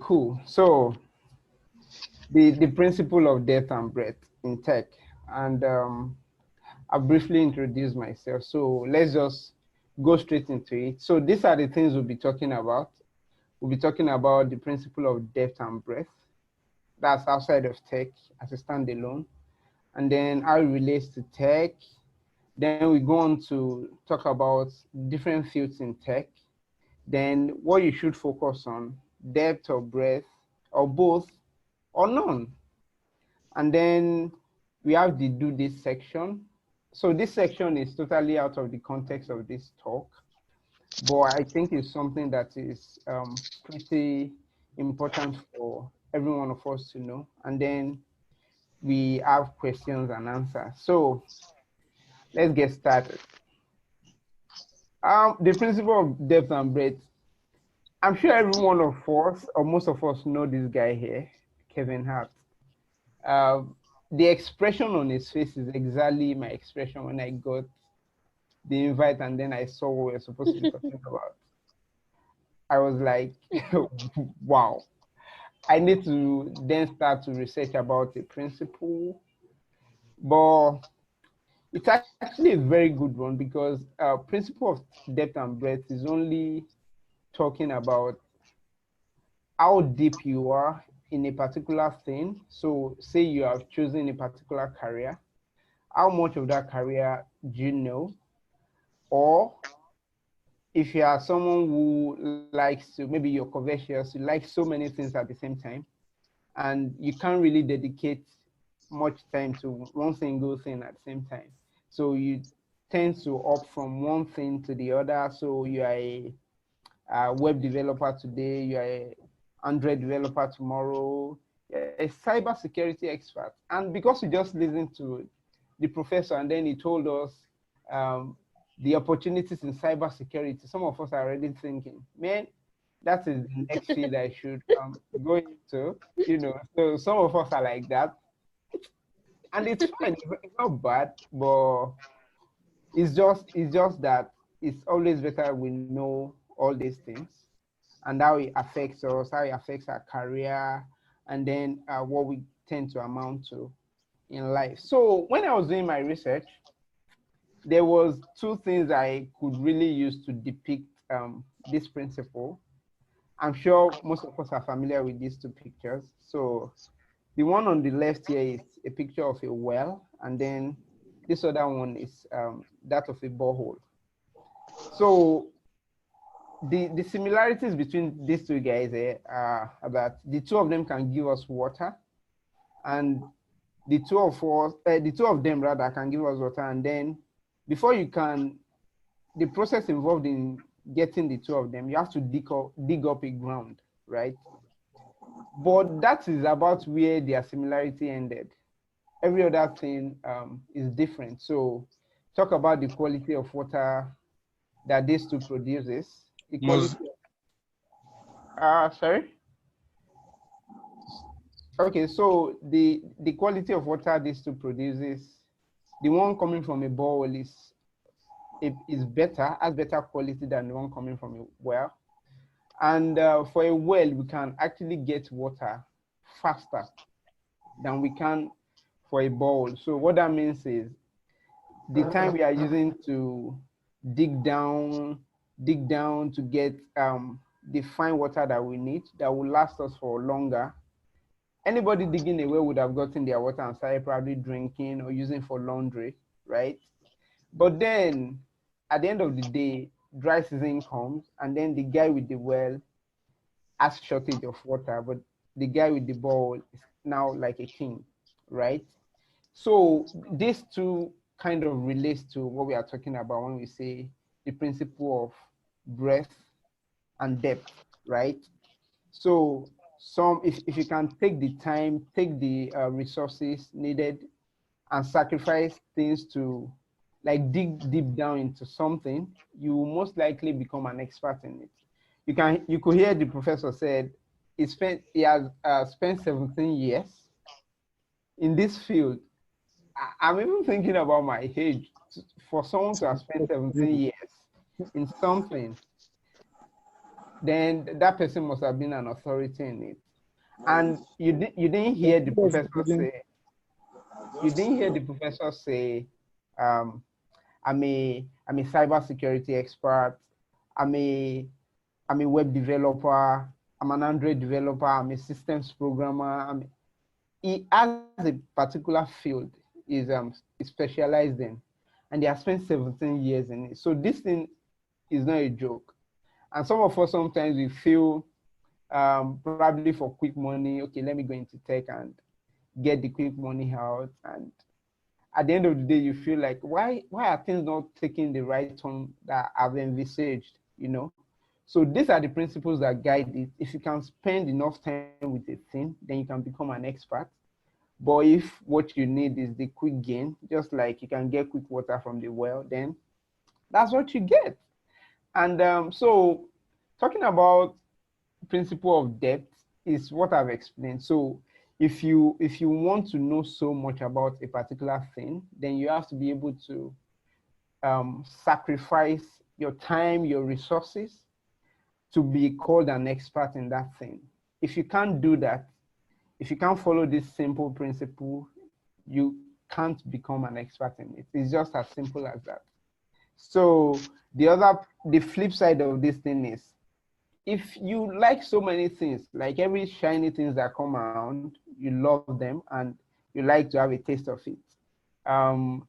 cool. So the principle of depth and breadth in tech, and I'll briefly introduce myself. So let's just go straight into it. So these are the things we'll be talking about. We'll be talking about the principle of depth and breadth. That's outside of tech as a standalone. And then how it relates to tech. Then we go on to talk about different fields in tech. Then what you should focus on, depth or breadth, or both, or none. And then we have the do this section. So this section is totally out of the context of this talk, but I think it's something that is pretty important for every one of us to know. And then we have questions and answers. So let's get started. The principle of depth and breadth. I'm sure every one of us, or most of us, know this guy here, Kevin Hart. The expression on his face is exactly my expression when I got the invite and then I saw what we were supposed to be talking about. I was like, wow. I need to then start to research about the principle, but it's actually a very good one because principle of depth and breadth is only talking about how deep you are in a particular thing. So say you have chosen a particular career, how much of that career do you know? Or if you are someone who likes to, maybe you're covetous, you like so many things at the same time, and you can't really dedicate much time to one single thing at the same time. So you tend to opt from one thing to the other. So you are a web developer today, you are a Android developer tomorrow, a cybersecurity expert. And because we just listened to the professor and then he told us the opportunities in cybersecurity, some of us are already thinking, man, that is the next field I should go into, you know. So some of us are like that. And it's fine, it's not bad, but it's just that it's always better we know all these things and how it affects us, how it affects our career, and then what we tend to amount to in life. So when I was doing my research, there was two things I could really use to depict this principle. I'm sure most of us are familiar with these two pictures. So the one on the left here is a picture of a well, and then this other one is that of a borehole. So the similarities between these two guys are that the two of them can give us water, and the two of them rather can give us water, and then before you can, the process involved in getting the two of them, you have to dig up a ground, right? But that is about where their similarity ended. Every other thing is different. So talk about the quality of water that these two produces. The quality sorry? Okay, so the quality of water these two produces, the one coming from a borehole is better, has better quality than the one coming from a well. And for a well, we can actually get water faster than we can for a borehole. So what that means is the time we are using to dig down to get the fine water that we need, that will last us for longer. Anybody digging a well would have gotten their water and started probably drinking or using for laundry, right? But then at the end of the day, dry season comes, and then the guy with the well has shortage of water, but the guy with the bowl is now like a king, right? So these two kind of relates to what we are talking about when we say the principle of breadth and depth, right? So if you can take the time, take the resources needed and sacrifice things to like dig deep down into something, you will most likely become an expert in it. You could hear the professor said he has spent 17 years in this field. I'm even thinking about my age. For someone to have spent 17 years in something, then that person must have been an authority in it. And you didn't hear the professor say, you didn't hear the professor say, um, I'm a cybersecurity expert. I'm a I'm a web developer. I'm an Android developer. I'm a systems programmer. He has a particular field is specialized in, and he has spent 17 years in it. So this thing is not a joke. And some of us sometimes we feel probably for quick money, okay, let me go into tech and get the quick money out. And at the end of the day, you feel like, why are things not taking the right turn that I've envisaged, you know? So these are the principles that guide it. If you can spend enough time with a thing, then you can become an expert. But if what you need is the quick gain, just like you can get quick water from the well, then that's what you get. And so talking about principle of depth is what I've explained. So if you want to know so much about a particular thing, then you have to be able to sacrifice your time, your resources to be called an expert in that thing. If you can't do that, if you can't follow this simple principle, you can't become an expert in it. It's just as simple as that. So the flip side of this thing is, if you like so many things, like every shiny things that come around, you love them and you like to have a taste of it. Um,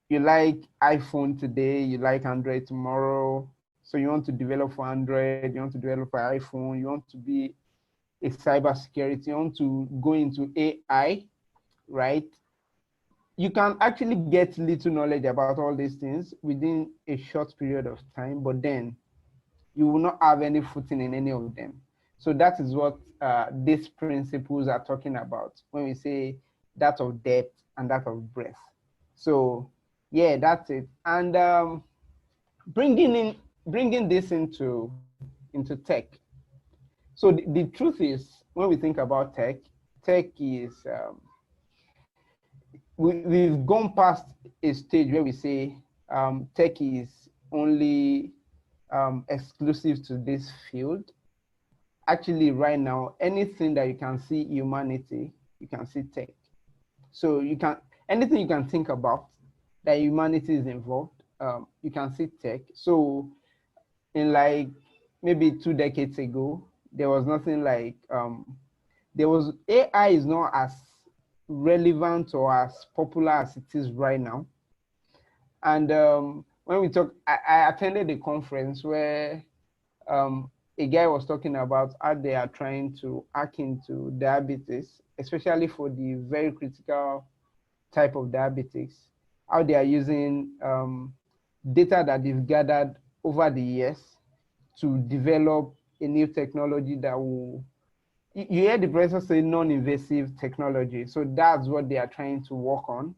you like iPhone today, you like Android tomorrow. So you want to develop for Android, you want to develop for iPhone, you want to be a cybersecurity, you want to go into AI, right? You can actually get little knowledge about all these things within a short period of time, but then you will not have any footing in any of them. So that is what these principles are talking about when we say that of depth and that of breadth. So yeah, that's it. And bringing this into tech. So the truth is, when we think about tech, tech is we've gone past a stage where we say tech is only exclusive to this field. Actually, right now, anything that you can see humanity, you can see tech. So you can, anything you can think about that humanity is involved, you can see tech. So in like maybe 2 decades ago, there was nothing like there was AI is not as relevant or as popular as it is right now. And when we talk, I attended a conference where a guy was talking about how they are trying to hack into diabetes, especially for the very critical type of diabetics, how they are using data that they've gathered over the years to develop a new technology that will, you hear the professor say non-invasive technology. So that's what they are trying to work on.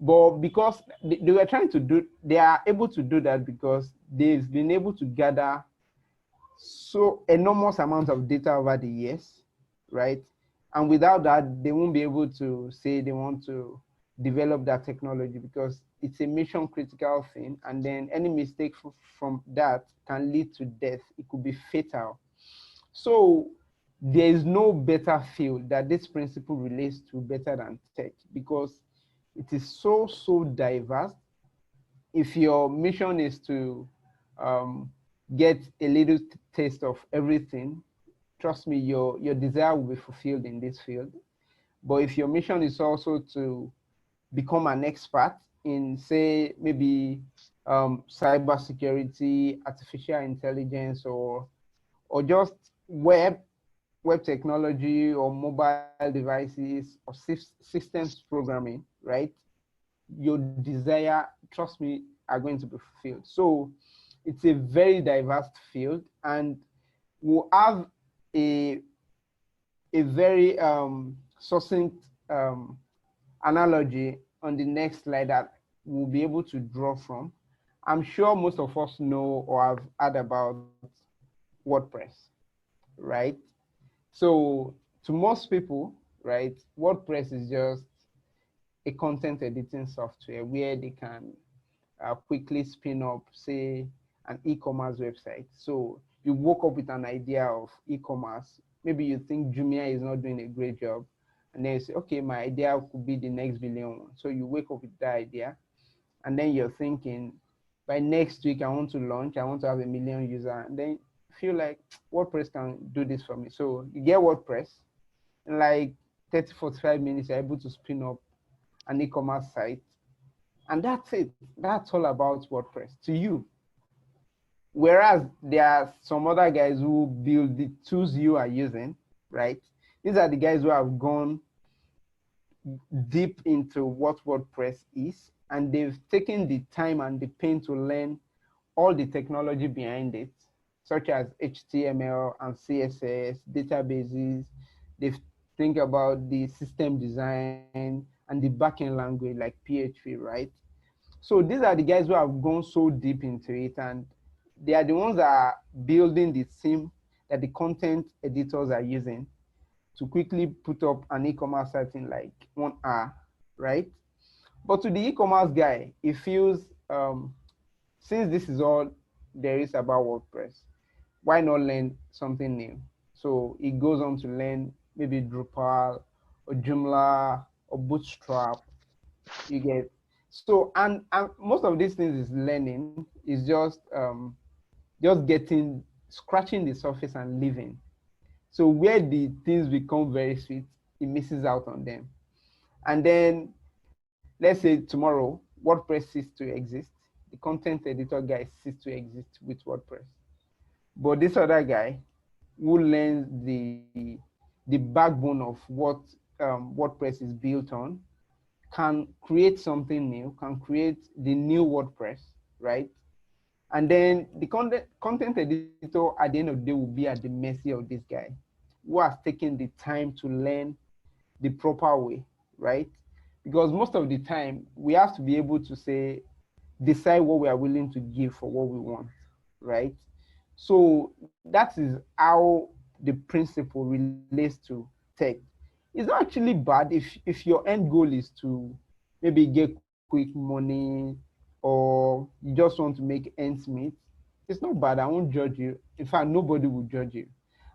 But because they were trying to do, they are able to do that because they've been able to gather so enormous amount of data over the years, right? And without that, they won't be able to say they want to develop that technology because it's a mission critical thing. And then any mistake from that can lead to death. It could be fatal. So there is no better field that this principle relates to better than tech because it is so diverse. If your mission is to get a little taste of everything, trust me, your desire will be fulfilled in this field. But if your mission is also to become an expert in, say, maybe cybersecurity, artificial intelligence, or just web technology or mobile devices or systems programming, right? Your desire, trust me, are going to be fulfilled. So it's a very diverse field, and we'll have a very succinct analogy on the next slide that we'll be able to draw from. I'm sure most of us know or have heard about WordPress, right? So to most people, right, WordPress is just a content editing software where they can quickly spin up, say, an e-commerce website. So you woke up with an idea of e-commerce. Maybe you think Jumia is not doing a great job, and then you say, okay, my idea could be the next billion one. So you wake up with that idea, and then you're thinking, by next week I want to launch, I want to have 1 million user, and then feel like WordPress can do this for me. So you get WordPress, in like 30, 45 minutes, you're able to spin up an e-commerce site, and that's it. That's all about WordPress to you. Whereas there are some other guys who build the tools you are using, right? These are the guys who have gone deep into what WordPress is, and they've taken the time and the pain to learn all the technology behind it, such as HTML and CSS, databases. They think about the system design and the backend language like PHP, right? So these are the guys who have gone so deep into it, and they are the ones that are building the theme that the content editors are using to quickly put up an e-commerce site in like 1 hour, right? But to the e-commerce guy, it feels, since this is all there is about WordPress, why not learn something new? So it goes on to learn maybe Drupal or Joomla or Bootstrap. You get, so and most of these things is learning, is just getting, scratching the surface and living. So where the things become very sweet, it misses out on them. And then let's say tomorrow WordPress ceases to exist, the content editor guy ceases to exist with WordPress. But this other guy who learns the backbone of what WordPress is built on can create something new, can create the new WordPress, right? And then the content editor at the end of the day will be at the mercy of this guy who has taken the time to learn the proper way, right? Because most of the time we have to be able to say, decide what we are willing to give for what we want, right? So that is how the principle relates to tech. It's not actually bad if your end goal is to maybe get quick money or you just want to make ends meet. It's not bad. I won't judge you. In fact, nobody will judge you.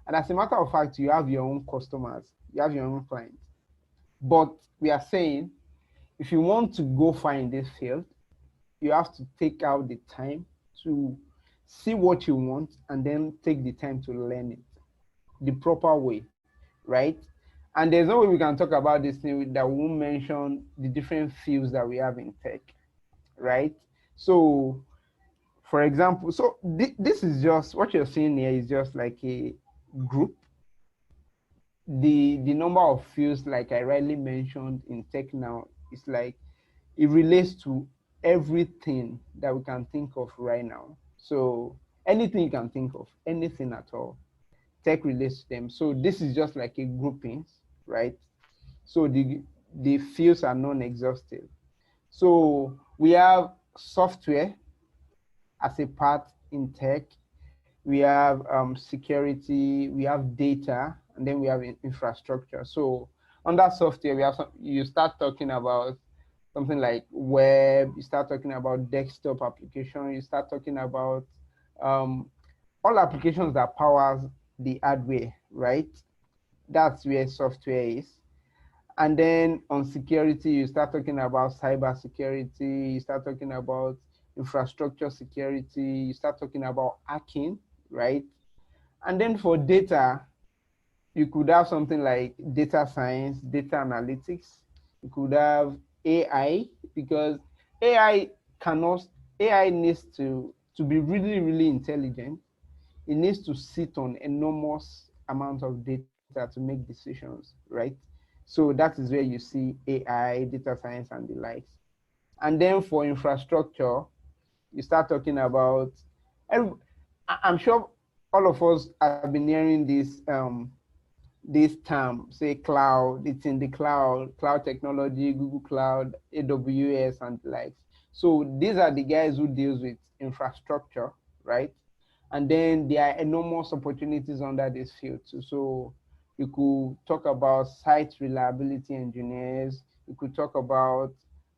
And as a matter of fact, you have your own customers, you have your own clients. But we are saying, if you want to go far in this field, you have to take out the time to see what you want and then take the time to learn it the proper way, right? And there's no way we can talk about this thing that won't mention the different fields that we have in tech, right? So, for example, so this is just what you're seeing here is just like a group. The number of fields, like I rightly mentioned in tech now, is like it relates to everything that we can think of right now. So anything you can think of, anything at all, tech relates to them. So this is just like a groupings, right? So the fields are non-exhaustive. So we have software as a part in tech. We have security, we have data, and then we have infrastructure. So under software, we have you start talking about something like web, you start talking about desktop application, you start talking about all applications that powers the hardware, right? That's where software is. And then on security, you start talking about cyber security, you start talking about infrastructure security, you start talking about hacking, right? And then for data, you could have something like data science, data analytics. You could have AI, because AI cannot, AI needs to be really, really intelligent. It needs to sit on enormous amount of data to make decisions, right? So that is where you see AI, data science, and the likes. And then for infrastructure, you start talking about, I'm sure all of us have been hearing this term, say cloud, it's in the cloud, cloud technology, Google Cloud, AWS, and the likes. So these are the guys who deals with infrastructure, right? And then there are enormous opportunities under this field too. So you could talk about site reliability engineers, you could talk about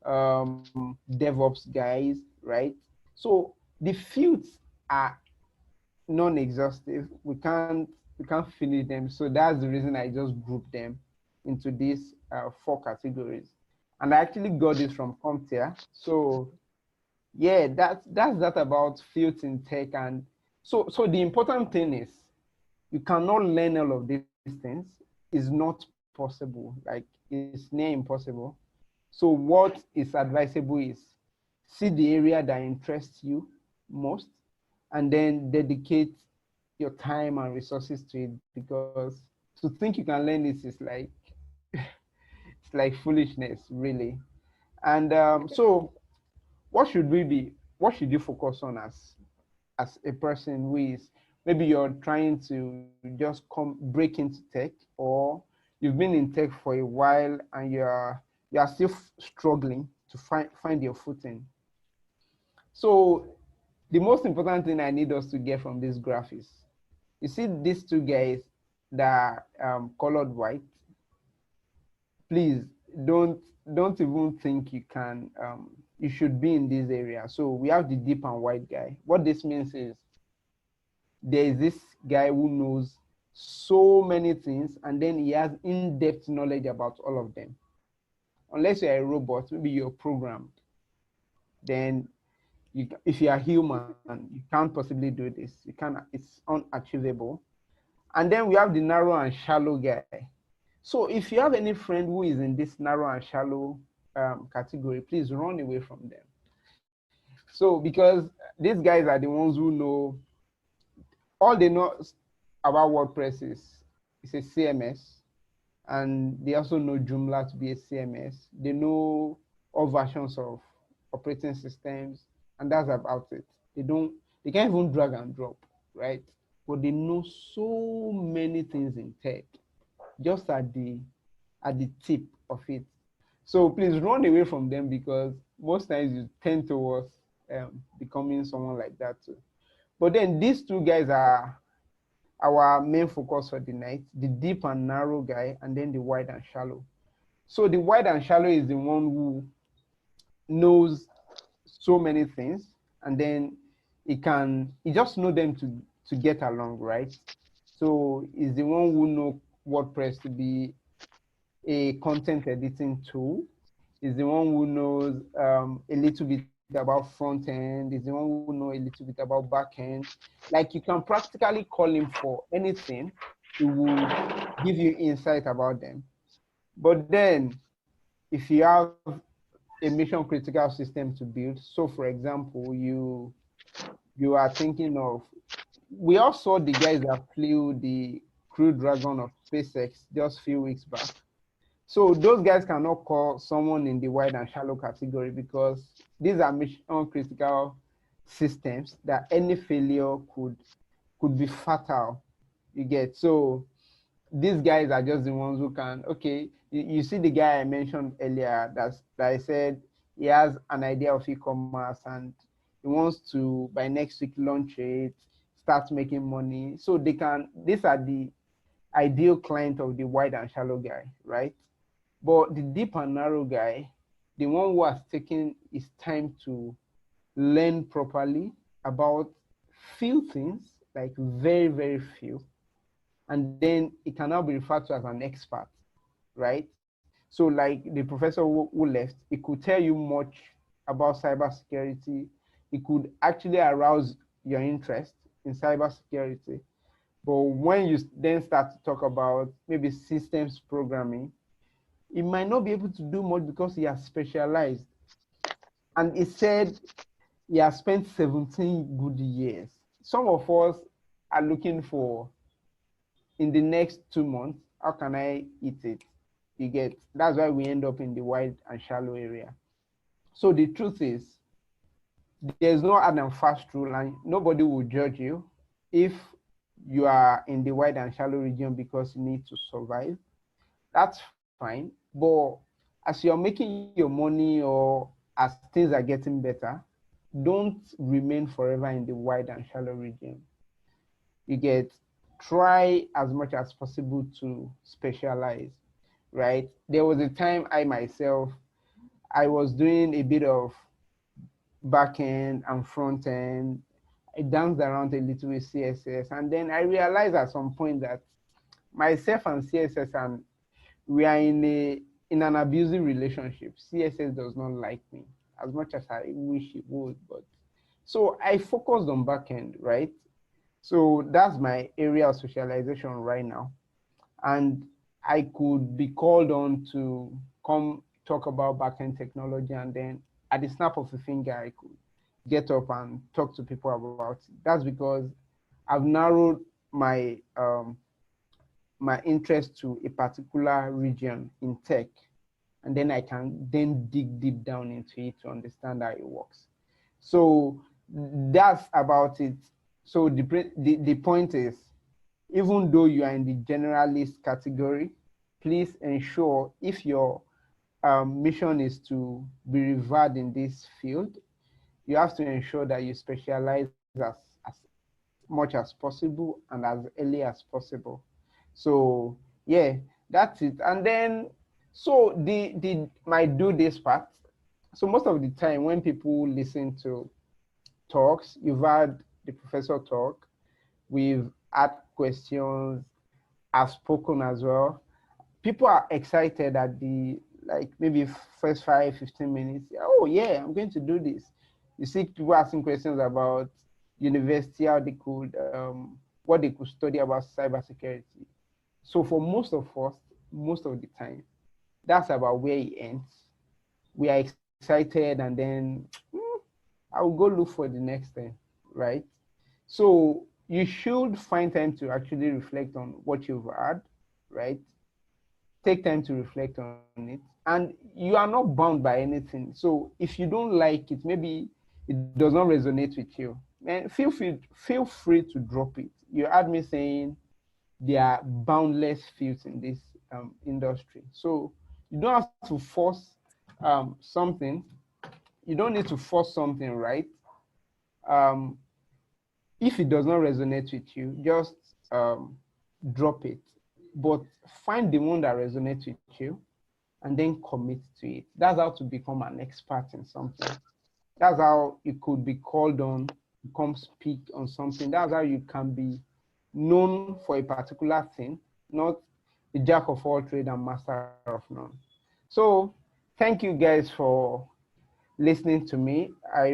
DevOps guys, right? So the fields are non-exhaustive. We can't finish them. So that's the reason I just grouped them into these 4 categories. And I actually got this from CompTIA. So yeah, that's that about fields in tech. And so the important thing is you cannot learn all of these things. It's not possible. Like it's near impossible. So what is advisable is see the area that interests you most and then dedicate your time and resources to it, because to think you can learn this is like it's like foolishness, really. And so what should you focus on as a person who is, maybe you're trying to just come break into tech, or you've been in tech for a while and you are still struggling to find your footing. So the most important thing I need us to get from this graph is, you see these 2 guys that are colored white. Please don't don't even think you should be in this area. So we have the deep and white guy. What this means is there is this guy who knows so many things, and then he has in-depth knowledge about all of them. Unless you're a robot, maybe you're programmed, then if you are human, you can't possibly do this. It's unachievable. And then we have the narrow and shallow guy. So if you have any friend who is in this narrow and shallow category, please run away from them. So because these guys are the ones who know, all they know about WordPress is it's a CMS, and they also know Joomla to be a CMS. They know all versions of operating systems, and that's about it. They can't even drag and drop, right? But they know so many things in tech, just at the tip of it. So please run away from them, because most times you tend towards becoming someone like that too. But then these 2 guys are our main focus for the night: the deep and narrow guy, and then the wide and shallow. So the wide and shallow is the one who knows so many things, and then he just know them to get along, right? So he's the one who know WordPress to be a content editing tool. Is the one who knows a little bit about front end. Is the one who know a little bit about back end. Like, you can practically call him for anything. He will give you insight about them. But then if you have a mission critical system to build, so for example, you are thinking of, we all saw the guys that flew the Crew Dragon of SpaceX just a few weeks back. So those guys cannot call someone in the wide and shallow category, because these are mission critical systems that any failure could be fatal. You get? So these guys are just the ones who can, okay, you see the guy I mentioned earlier that I said he has an idea of e-commerce and he wants to, by next week, launch it, start making money. So these are the ideal client of the wide and shallow guy, right? But the deep and narrow guy, the one who has taken his time to learn properly about few things, like very, very few, and then it can now be referred to as an expert, right? So like the professor who left, he could tell you much about cybersecurity. It could actually arouse your interest in cybersecurity. But when you then start to talk about maybe systems programming, he might not be able to do much because he has specialized. And he said he has spent 17 good years. Some of us are looking for, in the next 2 months, how can I eat it? You get? That's why we end up in the wide and shallow area. So the truth is, there's no hard and fast rule, and nobody will judge you if you are in the wide and shallow region because you need to survive. That's fine. But as you're making your money, or as things are getting better, don't remain forever in the wide and shallow region. You get? Try as much as possible to specialize, right? There was a time I was doing a bit of back end and front end. I danced around a little with CSS, and then I realized at some point that myself and CSS, and we are in an abusive relationship. CSS does not like me as much as I wish it would, but so I focused on backend, right? So that's my area of socialization right now. And I could be called on to come talk about backend technology, and then at the snap of a finger, I could get up and talk to people about it. That's because I've narrowed my my interest to a particular region in tech, and then I can then dig deep down into it to understand how it works. So that's about it. So the point is, even though you are in the generalist category, please ensure if your mission is to be revered in this field, you have to ensure that you specialize as much as possible and as early as possible. So yeah, that's it. And then so the might do this part. So most of the time when people listen to talks, you've had the professor talk, we've had questions, I've spoken as well. People are excited at the like maybe first 5, 15 minutes. Oh yeah, I'm going to do this. You see people asking questions about university, how they could what they could study about cybersecurity. So for most of us, most of the time, that's about where it ends. We are excited, and then I will go look for the next thing, right? So you should find time to actually reflect on what you've heard, right? Take time to reflect on it, and you are not bound by anything. So if you don't like it, maybe it does not resonate with you, then feel free to drop it. You heard me saying there are boundless fields in this industry, so you don't have to force something. You don't need to force something, right? um, if it does not resonate with you, just drop it. But find the one that resonates with you and then commit to it. That's how to become an expert in something. That's how you could be called on to come speak on something. That's how you can be known for a particular thing, not the jack of all trade and master of none. So thank you guys for listening to me. I